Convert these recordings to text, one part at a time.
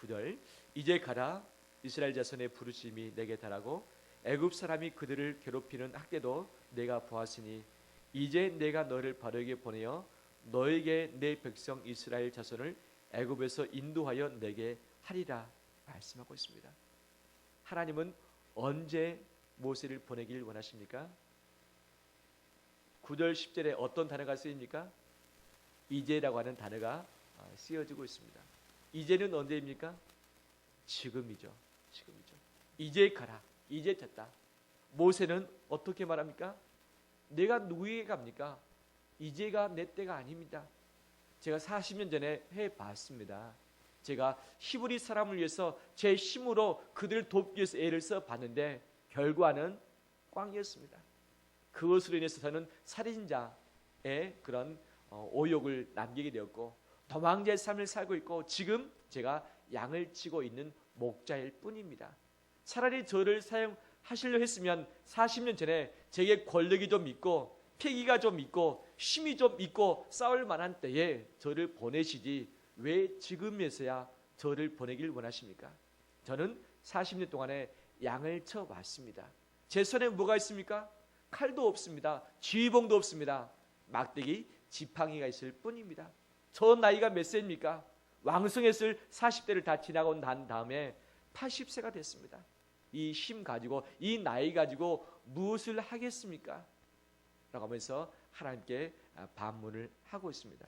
9절 이제 가라 이스라엘 자손의 부르심이 내게 달하고 애굽 사람이 그들을 괴롭히는 학대도 내가 보았으니 이제 내가 너를 바로에게 보내어 너에게 내 백성 이스라엘 자손을 애굽에서 인도하여 내게 하리라 말씀하고 있습니다. 하나님은 언제 모세를 보내길 원하십니까? 9절 10절에 어떤 단어가 쓰입니까? 이제라고 하는 단어가 쓰여지고 있습니다. 이제는 언제입니까? 지금이죠. 이제 가라. 이제 됐다. 모세는 어떻게 말합니까? 내가 누구에게 갑니까? 이제가 내 때가 아닙니다. 제가 40년 전에 해봤습니다. 제가 히브리 사람을 위해서 제 힘으로 그들을 돕기 위해서 애를 써봤는데 결과는 꽝이었습니다. 그것으로 인해서 저는 살인자의 그런 오욕을 남기게 되었고 도망자의 삶을 살고 있고 지금 제가 양을 치고 있는 목자일 뿐입니다. 차라리 저를 사용하시려 했으면 40년 전에 제게 권력이 좀 있고 패기가 좀 있고 힘이 좀 있고 싸울 만한 때에 저를 보내시지 왜 지금에서야 저를 보내길 원하십니까? 저는 40년 동안에 양을 쳐왔습니다. 제 손에 뭐가 있습니까? 칼도 없습니다. 쥐봉도 없습니다. 막대기, 지팡이가 있을 뿐입니다. 저 나이가 몇 세입니까? 왕성했을 40대를 다 지나고 난 다음에 80세가 됐습니다. 이 힘 가지고 이 나이 가지고 무엇을 하겠습니까? 라고 하면서 하나님께 반문을 하고 있습니다.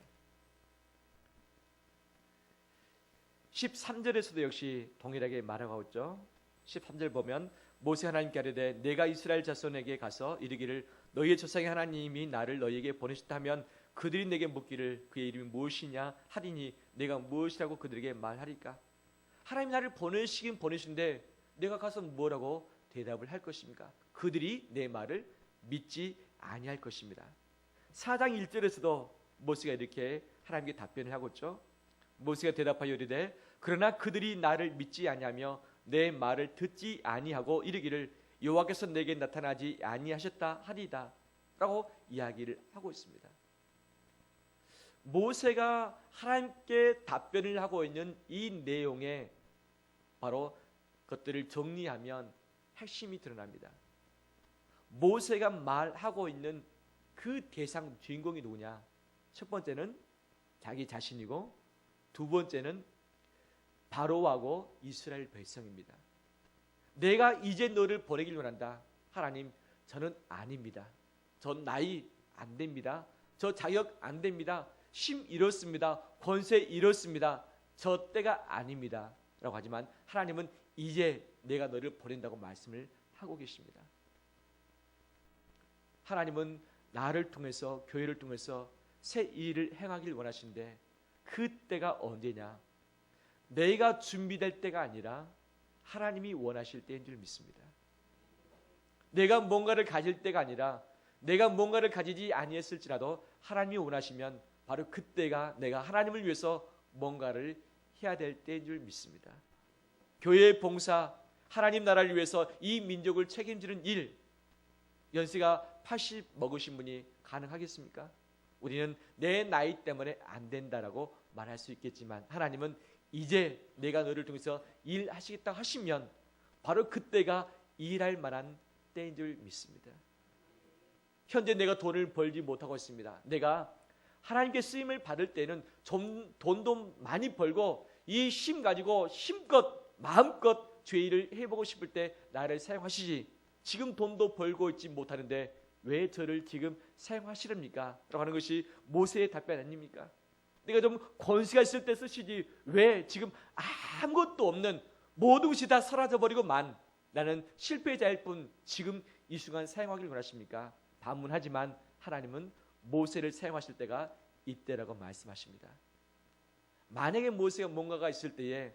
13절에서도 역시 동일하게 말하고 있죠. 13절 보면 모세 하나님께 아뢰되 내가 이스라엘 자손에게 가서 이르기를 너희의 조상의 하나님이 나를 너희에게 보내셨다면 그들이 내게 묻기를 그의 이름이 무엇이냐 하리니 내가 무엇이라고 그들에게 말하리까? 하나님이 나를 보내시긴 보내신데 내가 가서 뭐라고 대답을 할 것입니까? 그들이 내 말을 믿지 아니할 것입니다. 4장 1절에서도 모세가 이렇게 하나님께 답변을 하고 있죠. 모세가 대답하여 이르되 그러나 그들이 나를 믿지 아니하며 내 말을 듣지 아니하고 이르기를 여호와께서 내게 나타나지 아니하셨다 하리다 라고 이야기를 하고 있습니다. 모세가 하나님께 답변을 하고 있는 이 내용에 바로 것들을 정리하면 핵심이 드러납니다. 모세가 말하고 있는 그 대상 주인공이 누구냐? 첫 번째는 자기 자신이고 두 번째는 바로하고 이스라엘 백성입니다. 내가 이제 너를 보내길 원한다. 하나님, 저는 아닙니다. 전 나이 안 됩니다. 저 자격 안 됩니다. 힘 이렇습니다. 권세 이렇습니다. 저 때가 아닙니다. 라고 하지만 하나님은 이제 내가 너를 보낸다고 말씀을 하고 계십니다. 하나님은 나를 통해서 교회를 통해서 새 일을 행하길 원하시는데 그 때가 언제냐? 내가 준비될 때가 아니라 하나님이 원하실 때인 줄 믿습니다. 내가 뭔가를 가질 때가 아니라 내가 뭔가를 가지지 아니했을지라도 하나님이 원하시면 바로 그때가 내가 하나님을 위해서 뭔가를 해야 될 때인 줄 믿습니다. 교회의 봉사, 하나님 나라를 위해서 이 민족을 책임지는 일, 연세가 80 먹으신 분이 가능하겠습니까? 우리는 내 나이 때문에 안 된다라고 말할 수 있겠지만 하나님은 이제 내가 너를 통해서 일하시겠다 하시면 바로 그때가 일할 만한 때인 줄 믿습니다. 현재 내가 돈을 벌지 못하고 있습니다. 내가 하나님께 쓰임을 받을 때는 좀 돈도 많이 벌고 이 힘 가지고 힘껏 마음껏 죄 일을 해보고 싶을 때 나를 사용하시지 지금 돈도 벌고 있지 못하는데 왜 저를 지금 사용하시렵니까? 라고 하는 것이 모세의 답변 아닙니까? 내가 좀 권세가 있을 때 쓰시지 왜 지금 아무것도 없는 모든 것이 다 사라져버리고 나는 실패자일 뿐 지금 이 순간 사용하기를 원하십니까? 반문하지만 하나님은 모세를 사용하실 때가 이때라고 말씀하십니다. 만약에 모세가 뭔가가 있을 때에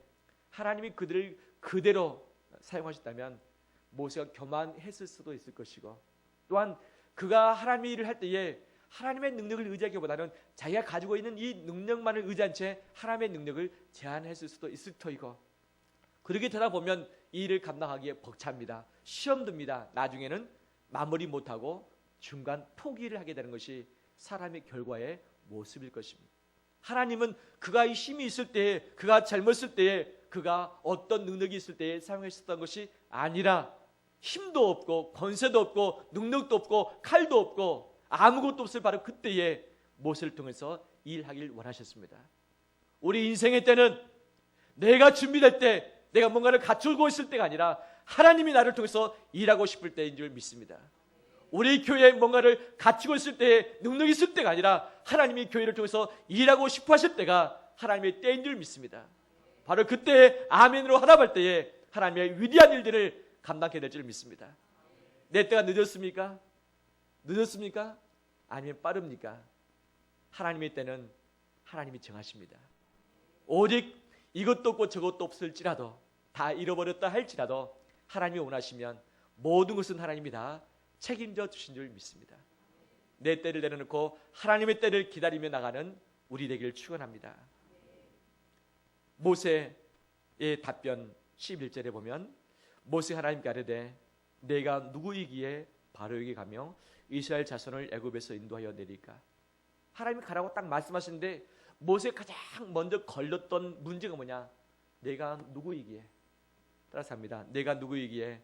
하나님이 그들을 그대로 사용하셨다면 모세가 교만했을 수도 있을 것이고 또한 그가 하나님의 일을 할 때에 하나님의 능력을 의지하기보다는 자기가 가지고 있는 이 능력만을 의지한 채 하나님의 능력을 제한했을 수도 있을 터이고 그렇게 되다 보면 이 일을 감당하기에 벅찹니다. 시험 듭니다. 나중에는 마무리 못하고 중간 포기를 하게 되는 것이 사람의 결과의 모습일 것입니다. 하나님은 그가 이 힘이 있을 때에 그가 젊었을 때에 그가 어떤 능력이 있을 때에 사용했었던 것이 아니라 힘도 없고 권세도 없고 능력도 없고 칼도 없고 아무것도 없을 바로 그때에 모세를 통해서 일하길 원하셨습니다. 우리 인생의 때는 내가 준비될 때, 내가 뭔가를 갖추고 있을 때가 아니라 하나님이 나를 통해서 일하고 싶을 때인 줄 믿습니다. 우리 교회에 뭔가를 갖추고 있을 때에 능력이 있을 때가 아니라 하나님이 교회를 통해서 일하고 싶어 하실 때가 하나님의 때인 줄 믿습니다. 바로 그때에 아멘으로 하답할 때에 하나님의 위대한 일들을 감당하게 될 줄 믿습니다. 내 때가 늦었습니까? 늦었습니까? 아니면 빠릅니까? 하나님의 때는 하나님이 정하십니다. 오직 이것도 없고 저것도 없을지라도, 다 잃어버렸다 할지라도 하나님이 원하시면 모든 것은 하나님이 다 책임져 주신 줄 믿습니다. 내 때를 내려놓고 하나님의 때를 기다리며 나가는 우리 되기를 축원합니다. 모세의 답변 11절에 보면 모세가 하나님께 아뢰되 내가 누구이기에 바로에게 가며 이스라엘 자손을 애굽에서 인도하여 내릴까? 하나님이 가라고 딱 말씀하시는데 모세가 가장 먼저 걸렸던 문제가 뭐냐? 내가 누구이기에. 따라서 합니다. 내가 누구이기에.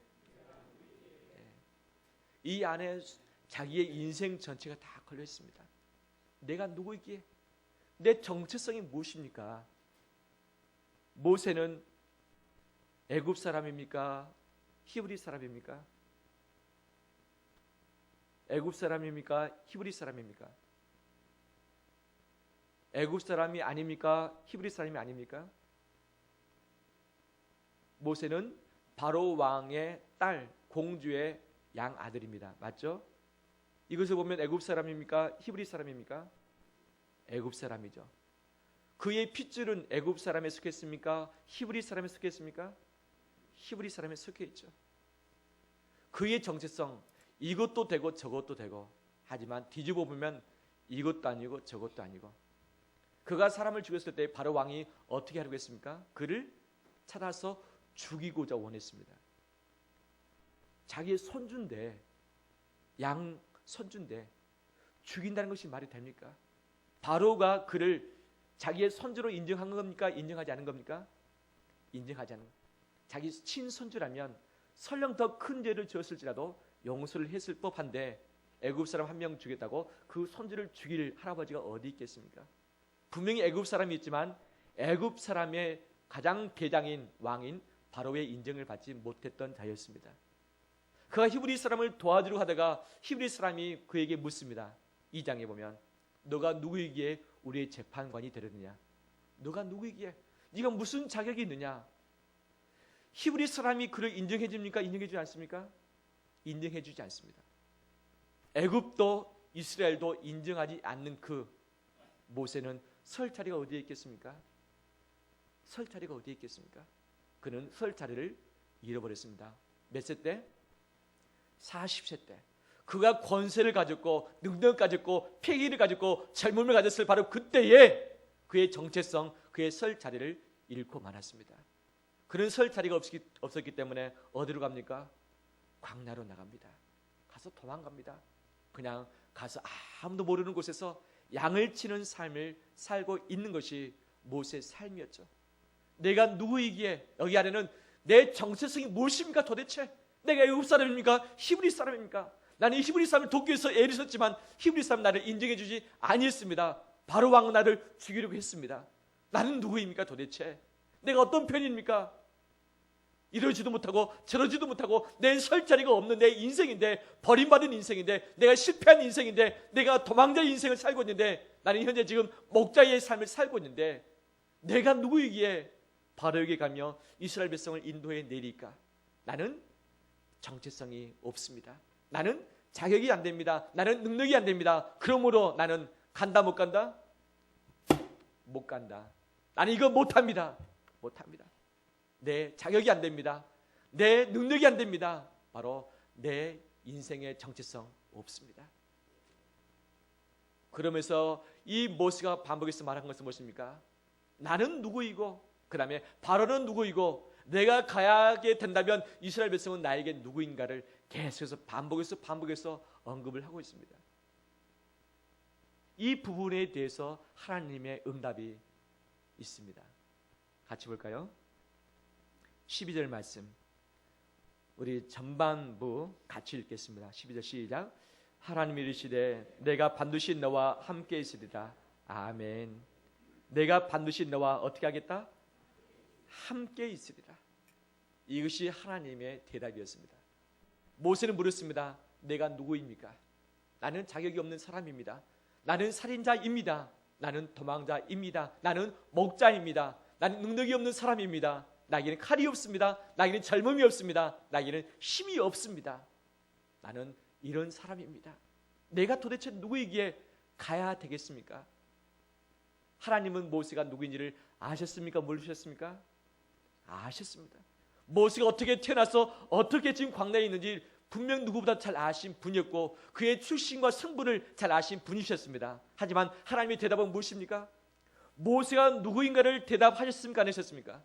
이 안에 자기의 인생 전체가 다 걸려 있습니다. 내가 누구이기에. 내 정체성이 무엇입니까? 모세는 애굽 사람입니까? 히브리 사람입니까? 애굽 사람입니까? 히브리 사람입니까? 애굽 사람이 아닙니까? 히브리 사람이 아닙니까? 모세는 바로 왕의 딸, 공주의 양 아들입니다. 맞죠? 이것을 보면 애굽 사람입니까? 히브리 사람입니까? 애굽 사람이죠. 그의 핏줄은 애굽 사람에 속했습니까? 히브리 사람에 속했습니까? 히브리 사람에 속해 있죠. 그의 정체성, 이것도 되고 저것도 되고, 하지만 뒤집어 보면 이것도 아니고 저것도 아니고, 그가 사람을 죽였을 때 바로 왕이 어떻게 하려고 했습니까? 그를 찾아서 죽이고자 원했습니다. 자기의 손주인데, 양 손주인데 죽인다는 것이 말이 됩니까? 바로가 그를 자기의 손주로 인정한 겁니까? 인정하지 않은 겁니까? 인정하지 않은. 자기 친손주라면 설령 더 큰 죄를 지었을지라도 용서를 했을 법한데 애굽 사람 한 명 죽였다고 그 손주를 죽일 할아버지가 어디 있겠습니까? 분명히 애굽 사람이 있지만 애굽 사람의 가장 대장인 왕인 바로의 인정을 받지 못했던 자였습니다. 그가 히브리 사람을 도와주려 하다가 히브리 사람이 그에게 묻습니다. 2장에 보면 너가 누구이기에 우리의 재판관이 되려느냐? 너가 누구이기에? 네가 무슨 자격이 있느냐? 히브리 사람이 그를 인정해 줍니까? 인정해 주지 않습니까? 인정해 주지 않습니다. 애굽도 이스라엘도 인정하지 않는 그 모세는 설 자리가 어디에 있겠습니까? 설 자리가 어디에 있겠습니까? 그는 설 자리를 잃어버렸습니다. 몇 세 때? 40세 때. 그가 권세를 가졌고 능력을 가졌고 패기를 가졌고 젊음을 가졌을 바로 그때에 그의 정체성, 그의 설 자리를 잃고 말았습니다. 그런 설 자리가 없었기 때문에 어디로 갑니까? 광야로 나갑니다. 가서 도망갑니다. 그냥 가서 아무도 모르는 곳에서 양을 치는 삶을 살고 있는 것이 모세의 삶이었죠. 내가 누구이기에, 여기 안에는 내 정체성이 무엇입니까 도대체? 내가 애굽 사람입니까? 히브리 사람입니까? 나는 히브리 사람을 돕기 위해서 애를 썼지만 히브리 사람 나를 인정해 주지 아니했습니다. 바로 왕은 나를 죽이려고 했습니다. 나는 누구입니까 도대체? 내가 어떤 편입니까? 이러지도 못하고 저러지도 못하고 내 설 자리가 없는 내 인생인데, 버림받은 인생인데, 내가 실패한 인생인데, 내가 도망자의 인생을 살고 있는데, 나는 현재 지금 목자의 삶을 살고 있는데 내가 누구이기에 바로에게 가며 이스라엘 백성을 인도해 내릴까? 나는 정체성이 없습니다. 나는 자격이 안 됩니다. 나는 능력이 안 됩니다. 그러므로 나는 간다 못 간다? 못 간다. 나는 이거 못합니다. 못합니다. 내 자격이 안 됩니다. 내 능력이 안 됩니다. 바로 내 인생의 정체성 없습니다. 그러면서 이 모세가 반복해서 말한 것은 무엇입니까? 나는 누구이고, 그 다음에 바로는 누구이고, 내가 가야게 된다면 이스라엘 백성은 나에게 누구인가를 계속해서 반복해서 언급을 하고 있습니다. 이 부분에 대해서 하나님의 응답이 있습니다. 같이 볼까요? 12절 말씀 우리 전반부 같이 읽겠습니다. 12절 시작. 하나님이 이르시되 내가 반드시 너와 함께 있으리라. 아멘. 내가 반드시 너와 어떻게 하겠다? 함께 있으리라. 이것이 하나님의 대답이었습니다. 모세는 물었습니다. 내가 누구입니까? 나는 자격이 없는 사람입니다. 나는 살인자입니다. 나는 도망자입니다. 나는 목자입니다. 나는 능력이 없는 사람입니다. 나에게는 칼이 없습니다. 나에게는 젊음이 없습니다. 나에게는 힘이 없습니다. 나는 이런 사람입니다. 내가 도대체 누구이기에 가야 되겠습니까? 하나님은 모세가 누구인지를 아셨습니까? 모르셨습니까? 아셨습니다. 모세가 어떻게 태어나서 어떻게 지금 광야에 있는지 분명 누구보다 잘 아신 분이었고 그의 출신과 성분을 잘 아신 분이셨습니다. 하지만 하나님의 대답은 무엇입니까? 모세가 누구인가를 대답하셨습니까? 안 하셨습니까?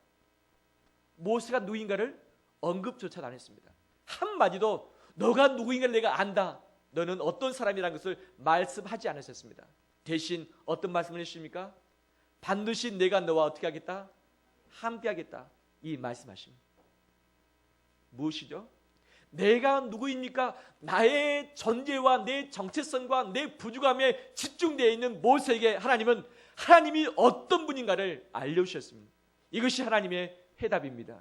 모세가 누구인가를 언급조차 안 했습니다. 한마디도 너가 누구인가를 내가 안다. 너는 어떤 사람이라는 것을 말씀하지 않으셨습니다. 대신 어떤 말씀을 했습니까? 반드시 내가 너와 어떻게 하겠다? 함께 하겠다. 이 말씀하십니다. 무엇이죠? 내가 누구입니까? 나의 존재와 내 정체성과 내 부족함에 집중되어 있는 모세에게 하나님은 하나님이 어떤 분인가를 알려주셨습니다. 이것이 하나님의 해답입니다.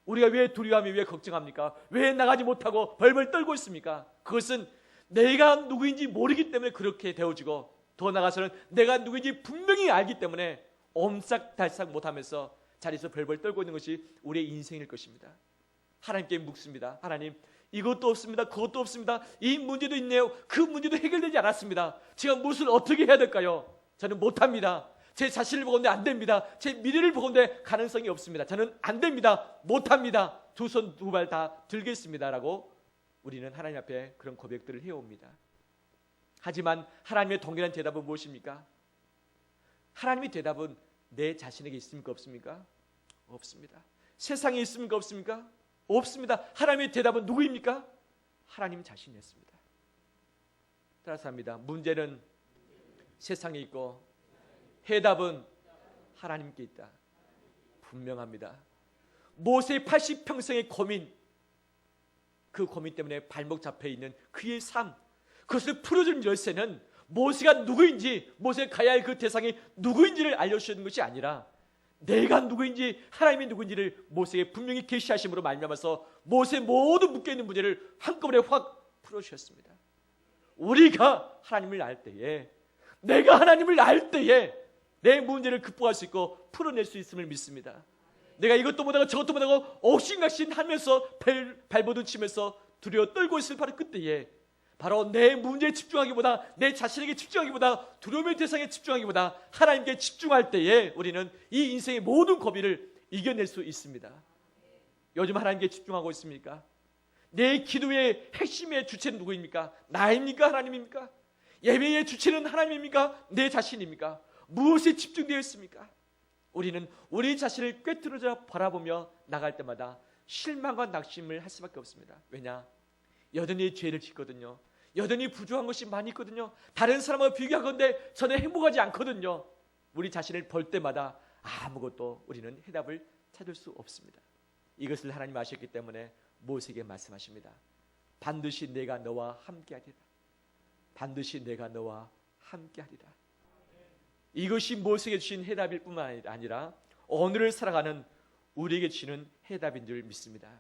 우리가 왜 두려워하며 왜 걱정합니까? 왜 나가지 못하고 벌벌 떨고 있습니까? 그것은 내가 누구인지 모르기 때문에 그렇게 되어지고 더 나아가서는 내가 누구인지 분명히 알기 때문에 옴싹달싹 못하면서 자리에서 벌벌 떨고 있는 것이 우리의 인생일 것입니다. 하나님께 묻습니다. 하나님, 이것도 없습니다. 그것도 없습니다. 이 문제도 있네요. 그 문제도 해결되지 않았습니다. 제가 무엇을 어떻게 해야 될까요? 저는 못합니다. 제 자신을 보건대 안 됩니다. 제 미래를 보건대 가능성이 없습니다. 저는 안 됩니다. 못합니다. 두 손 두 발 다 들겠습니다. 라고 우리는 하나님 앞에 그런 고백들을 해옵니다. 하지만 하나님의 동일한 대답은 무엇입니까? 하나님의 대답은 내 자신에게 있습니까? 없습니까? 없습니다. 세상에 있습니까? 없습니까? 없습니다. 하나님의 대답은 누구입니까? 하나님 자신이었습니다. 따라서 합니다. 문제는 세상에 있고 해답은 하나님께 있다. 분명합니다. 모세의 80평생의 고민, 그 고민 때문에 발목 잡혀 있는 그의 삶, 그것을 풀어준 열쇠는 모세가 누구인지, 모세가 가야 할 그 대상이 누구인지를 알려주시는 것이 아니라 내가 누구인지, 하나님이 누구인지를 모세에게 분명히 계시하심으로 말미암아서 모세의 모든 묶여있는 문제를 한꺼번에 확 풀어주셨습니다. 우리가 하나님을 알 때에, 내가 하나님을 알 때에 내 문제를 극복할 수 있고 풀어낼 수 있음을 믿습니다. 내가 이것도 못하고 저것도 못하고 옥신각신 하면서 발버둥 치면서 두려워 떨고 있을 바로 그때에 바로 내 문제에 집중하기보다, 내 자신에게 집중하기보다, 두려움의 대상에 집중하기보다 하나님께 집중할 때에 우리는 이 인생의 모든 고비를 이겨낼 수 있습니다. 요즘 하나님께 집중하고 있습니까? 내 기도의 핵심의 주체는 누구입니까? 나입니까? 하나님입니까? 예배의 주체는 하나님입니까? 내 자신입니까? 무엇에 집중되어 있습니까? 우리는 우리 자신을 꿰뚫어져 바라보며 나갈 때마다 실망과 낙심을 할 수밖에 없습니다. 왜냐? 여전히 죄를 짓거든요. 여전히 부족한 것이 많이 있거든요. 다른 사람과 비교하건대 저는 행복하지 않거든요. 우리 자신을 볼 때마다 아무것도 우리는 해답을 찾을 수 없습니다. 이것을 하나님 아셨기 때문에 모세에게 말씀하십니다. 반드시 내가 너와 함께하리라. 반드시 내가 너와 함께하리라. 이것이 모세에게 주신 해답일 뿐만 아니라 오늘을 살아가는 우리에게 주시는 해답인 줄 믿습니다.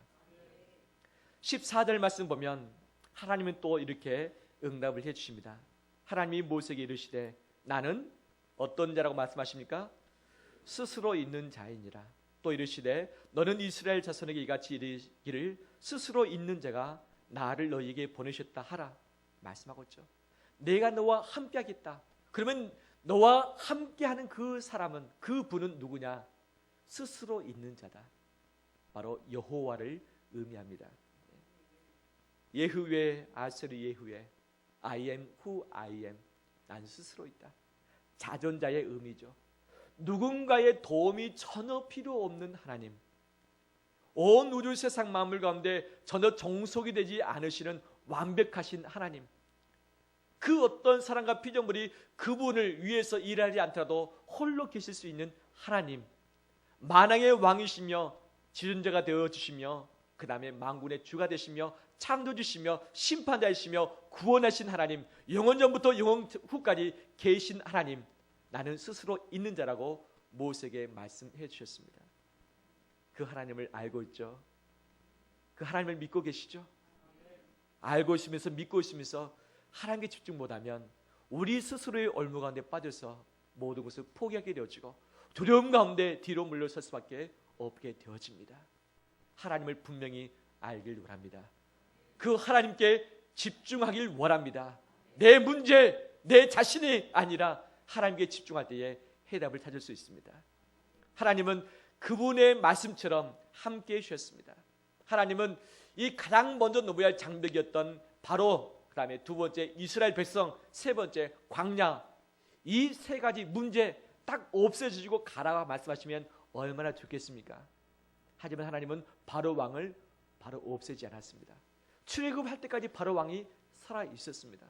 14절 말씀 보면 하나님은 또 이렇게 응답을 해주십니다. 하나님이 모세에게 이르시되 나는 어떤 자라고 말씀하십니까? 스스로 있는 자이니라. 또 이르시되 너는 이스라엘 자손에게 이같이 이르기를 스스로 있는 자가 나를 너희에게 보내셨다 하라 말씀하고 있죠. 내가 너와 함께 하겠다. 그러면 너와 함께하는 그 사람은, 그 분은 누구냐? 스스로 있는 자다. 바로 여호와를 의미합니다. 예후외 아스리 예후외 I am who I am. 난 스스로 있다. 자존자의 의미죠. 누군가의 도움이 전혀 필요 없는 하나님, 온 우주 세상 만물 가운데 전혀 종속이 되지 않으시는 완벽하신 하나님, 그 어떤 사람과 피조물이 그분을 위해서 일하지 않더라도 홀로 계실 수 있는 하나님, 만왕의 왕이시며 지존자가 되어 주시며 그 다음에 만군의 주가 되시며 창조주시며 심판자이시며 구원하신 하나님, 영원 전부터 영원 후까지 계신 하나님, 나는 스스로 있는 자라고 모세에게 말씀해 주셨습니다. 그 하나님을 알고 있죠? 그 하나님을 믿고 계시죠? 알고 있으면서 믿고 있으면서 하나님께 집중 못하면 우리 스스로의 올무 가운데 빠져서 모든 것을 포기하게 되어지고 두려움 가운데 뒤로 물러설 수밖에 없게 되어집니다. 하나님을 분명히 알길 원합니다. 그 하나님께 집중하길 원합니다. 내 문제, 내 자신이 아니라 하나님께 집중할 때에 해답을 찾을 수 있습니다. 하나님은 그분의 말씀처럼 함께해 주셨습니다. 하나님은 이 가장 먼저 넘어야 할 장벽이었던 바로 그 다음에 두 번째 이스라엘 백성, 세 번째 광야, 이 세 가지 문제 딱 없애주시고 가라고 말씀하시면 얼마나 좋겠습니까? 하지만 하나님은 바로 왕을 바로 없애지 않았습니다. 출애굽할 때까지 바로 왕이 살아 있었습니다.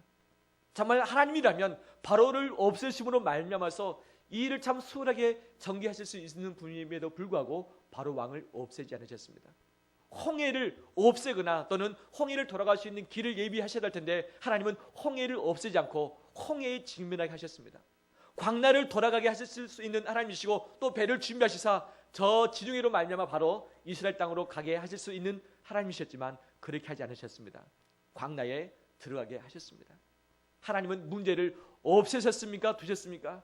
정말 하나님이라면 바로를 없애심으로 말미암아서 이 일을 참 수월하게 전개하실 수 있는 분임에도 불구하고 바로 왕을 없애지 않으셨습니다. 홍해를 없애거나 또는 홍해를 돌아갈 수 있는 길을 예비하셔야 할 텐데 하나님은 홍해를 없애지 않고 홍해에 직면하게 하셨습니다. 광야를 돌아가게 하실 수 있는 하나님이시고 또 배를 준비하시사 저 지중해로 말미암아 바로 이스라엘 땅으로 가게 하실 수 있는 하나님이셨지만 그렇게 하지 않으셨습니다. 광야에 들어가게 하셨습니다. 하나님은 문제를 없애셨습니까? 두셨습니까?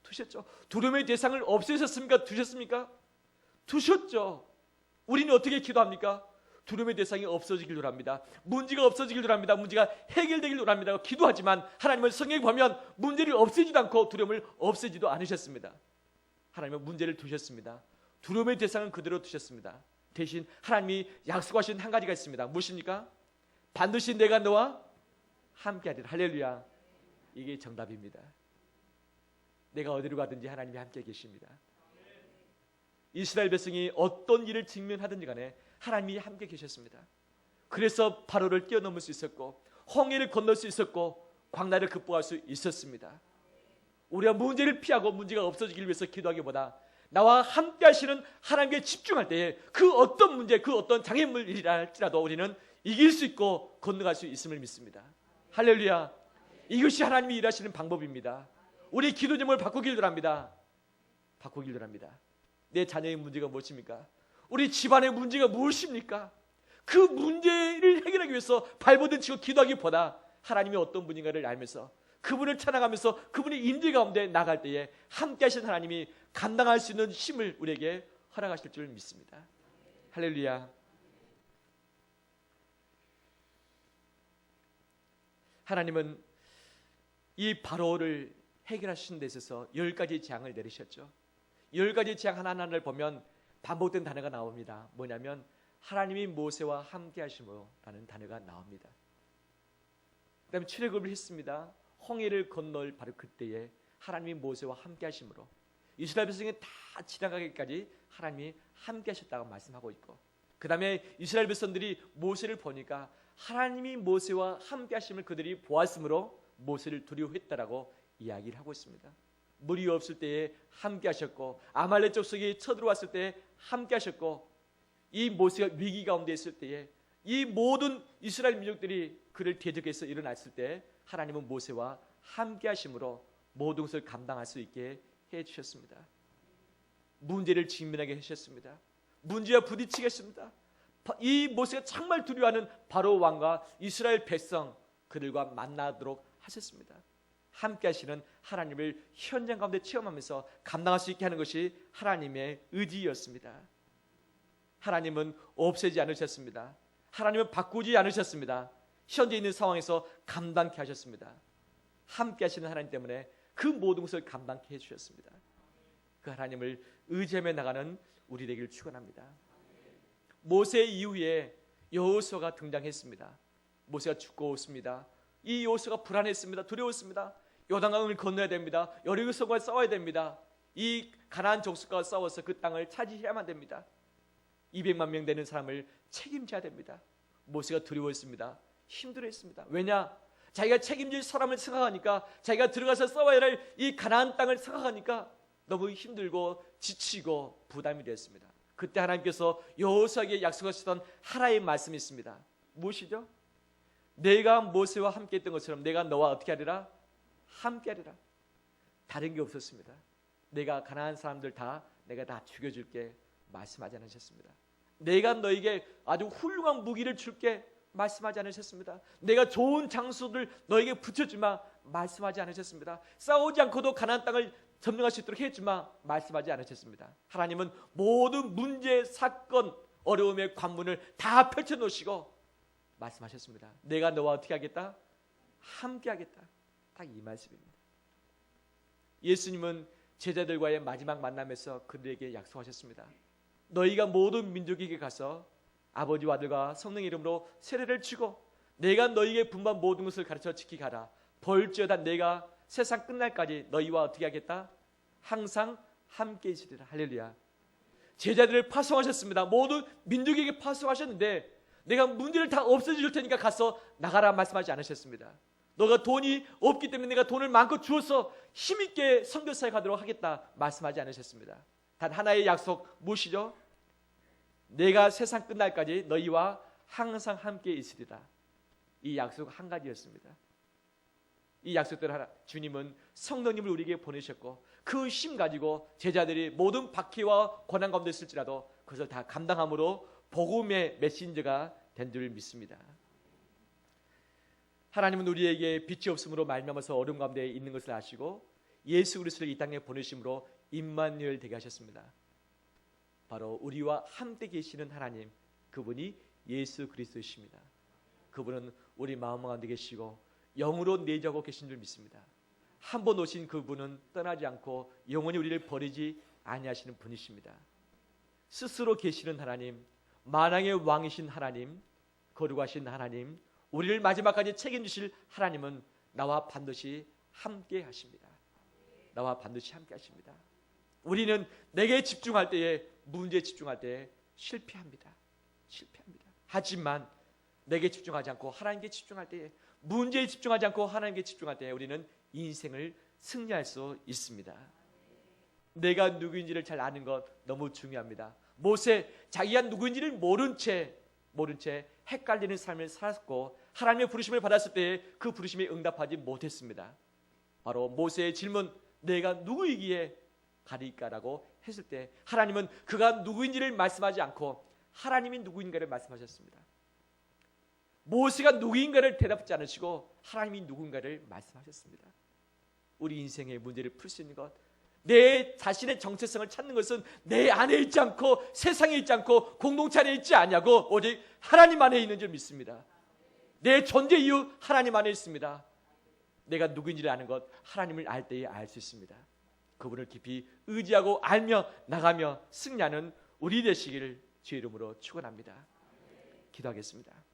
두셨죠. 두려움의 대상을 없애셨습니까? 두셨습니까? 두셨죠. 우리는 어떻게 기도합니까? 두려움의 대상이 없어지길 원합니다. 문제가 없어지길 원합니다. 문제가 해결되길 원합니다. 기도하지만 하나님은 성경에 보면 문제를 없애지도 않고 두려움을 없애지도 않으셨습니다. 하나님은 문제를 두셨습니다. 두려움의 대상은 그대로 두셨습니다. 대신 하나님이 약속하신 한 가지가 있습니다. 무엇입니까? 반드시 내가 너와 함께하리라. 할렐루야. 이게 정답입니다. 내가 어디로 가든지 하나님이 함께 계십니다. 이스라엘 백성이 어떤 일을 직면하든지 간에 하나님이 함께 계셨습니다. 그래서 바로를 뛰어넘을 수 있었고 홍해를 건널 수 있었고 광야를 극복할 수 있었습니다. 우리가 문제를 피하고 문제가 없어지기 위해서 기도하기보다 나와 함께 하시는 하나님께 집중할 때에 그 어떤 문제, 그 어떤 장애물이라 할지라도 우리는 이길 수 있고 건너갈 수 있음을 믿습니다. 할렐루야. 이것이 하나님이 일하시는 방법입니다. 우리 기도 제목을 바꾸길 원합니다. 바꾸길 원합니다. 내 자녀의 문제가 무엇입니까? 우리 집안의 문제가 무엇입니까? 그 문제를 해결하기 위해서 발버둥 치고 기도하기보다 하나님이 어떤 분인가를 알면서 그분을 찬양하면서 그분의 임재 가운데 나갈 때에 함께 하신 하나님이 감당할 수 있는 힘을 우리에게 허락하실 줄 믿습니다. 할렐루야. 하나님은 이 바로를 해결하신 데 있어서 10가지 재앙을 내리셨죠. 10가지 재앙 하나하나를 보면 반복된 단어가 나옵니다. 뭐냐면 하나님이 모세와 함께 하심으로라는 단어가 나옵니다. 그 다음에 출애굽을 했습니다. 홍해를 건널 바로 그때에 하나님이 모세와 함께 하심으로 이스라엘 백성이 다 지나가기까지 하나님이 함께 하셨다고 말씀하고 있고, 그 다음에 이스라엘 백성들이 모세를 보니까 하나님이 모세와 함께 하심을 그들이 보았으므로 모세를 두려워했다라고 이야기를 하고 있습니다. 물이 없을 때에 함께 하셨고 아말렉 족속이 쳐들어왔을 때에 함께 하셨고 이 모세가 위기 가운데 있을 때에 이 모든 이스라엘 민족들이 그를 대적해서 일어났을 때 하나님은 모세와 함께 하심으로 모든 것을 감당할 수 있게 해주셨습니다. 문제를 직면하게 하셨습니다. 문제와 부딪히게 했습니다. 이 모세가 정말 두려워하는 바로 왕과 이스라엘 백성 그들과 만나도록 하셨습니다. 함께 하시는 하나님을 현장 가운데 체험하면서 감당할 수 있게 하는 것이 하나님의 의지였습니다. 하나님은 없애지 않으셨습니다. 하나님은 바꾸지 않으셨습니다. 현재 있는 상황에서 감당케 하셨습니다. 함께 하시는 하나님 때문에 그 모든 것을 감당케 해주셨습니다. 그 하나님을 의지하며 나가는 우리 되기를 축원합니다. 모세 이후에 여호수아가 등장했습니다. 모세가 죽고 있습니다. 이 여호수아가 불안했습니다. 두려웠습니다. 요단강을 건너야 됩니다. 여리고성과 싸워야 됩니다. 이 가나안 족속과 싸워서 그 땅을 차지해야만 됩니다. 200만 명 되는 사람을 책임져야 됩니다. 모세가 두려워했습니다. 힘들어했습니다. 왜냐? 자기가 책임질 사람을 생각하니까, 자기가 들어가서 싸워야 할 이 가나안 땅을 생각하니까 너무 힘들고 지치고 부담이 됐습니다. 그때 하나님께서 여호수아에게 약속하셨던 하나의 말씀이 있습니다. 무엇이죠? 내가 모세와 함께 했던 것처럼 내가 너와 어떻게 하리라? 함께 하리라. 다른 게 없었습니다. 내가 가나안 사람들 내가 다 죽여줄게 말씀하지 않으셨습니다. 내가 너에게 아주 훌륭한 무기를 줄게 말씀하지 않으셨습니다. 내가 좋은 장소들 너에게 붙여주마 말씀하지 않으셨습니다. 싸우지 않고도 가나안 땅을 점령할 수 있도록 했지만 말씀하지 않으셨습니다. 하나님은 모든 문제, 사건, 어려움의 관문을 다 펼쳐놓으시고 말씀하셨습니다. 내가 너와 어떻게 하겠다? 함께 하겠다. 딱 이 말씀입니다. 예수님은 제자들과의 마지막 만남에서 그들에게 약속하셨습니다. 너희가 모든 민족에게 가서 아버지와 아들과 성령의 이름으로 세례를 치고 내가 너희에게 분부한 모든 것을 가르쳐 지키게 하라. 벌지어다 내가 세상 끝날까지 너희와 어떻게 하겠다? 항상 함께 있으리라. 할렐루야. 제자들을 파송하셨습니다. 모든 민족에게 파송하셨는데 내가 문제를 다 없애줄 테니까 가서 나가라 말씀하지 않으셨습니다. 너가 돈이 없기 때문에 내가 돈을 마음껏 주어서 힘있게 선교사에 가도록 하겠다 말씀하지 않으셨습니다. 단 하나의 약속 무엇이죠? 내가 세상 끝날까지 너희와 항상 함께 있으리라. 이 약속 한 가지였습니다. 이 약속대로 주님은 성령님을 우리에게 보내셨고 그 힘 가지고 제자들이 모든 박해와 고난 가운데 있을지라도 그것을 다 감당함으로 복음의 메신저가 된 줄 믿습니다. 하나님은 우리에게 빛이 없음으로 말미암아서 어려움 가운데 있는 것을 아시고 예수 그리스도를 이 땅에 보내심으로 임마누엘 되게 하셨습니다. 바로 우리와 함께 계시는 하나님, 그분이 예수 그리스도이십니다. 그분은 우리 마음 가운데 계시고 영으로 내주하고 계신 줄 믿습니다. 한 번 오신 그분은 떠나지 않고 영원히 우리를 버리지 아니하시는 분이십니다. 스스로 계시는 하나님, 만왕의 왕이신 하나님, 거룩하신 하나님, 우리를 마지막까지 책임지실 하나님은 나와 반드시 함께 하십니다. 나와 반드시 함께 하십니다. 우리는 내게 집중할 때에, 문제에 집중할 때에 실패합니다. 하지만 내게 집중하지 않고 하나님께 집중할 때에, 문제에 집중하지 않고 하나님께 집중할 때에 우리는 인생을 승리할 수 있습니다. 내가 누구인지를 잘 아는 것 너무 중요합니다. 모세, 자기가 누구인지를 모른 채 헷갈리는 삶을 살았고 하나님의 부르심을 받았을 때에 그 부르심에 응답하지 못했습니다. 바로 모세의 질문, 내가 누구이기에 가리까라고 했을 때 하나님은 그가 누구인지를 말씀하지 않고 하나님이 누구인가를 말씀하셨습니다. 모세가 누구인가를 대답하지 않으시고 하나님이 누군가를 말씀하셨습니다. 우리 인생의 문제를 풀 수 있는 것, 내 자신의 정체성을 찾는 것은 내 안에 있지 않고 세상에 있지 않고 공동체 안에 있지 않냐고 오직 하나님 안에 있는 줄 믿습니다. 내 존재 이유 하나님 안에 있습니다. 내가 누구인지를 아는 것 하나님을 알 때에 알 수 있습니다. 그분을 깊이 의지하고 알며 나가며 승리하는 우리 되시기를 주의 이름으로 축원합니다. 기도하겠습니다.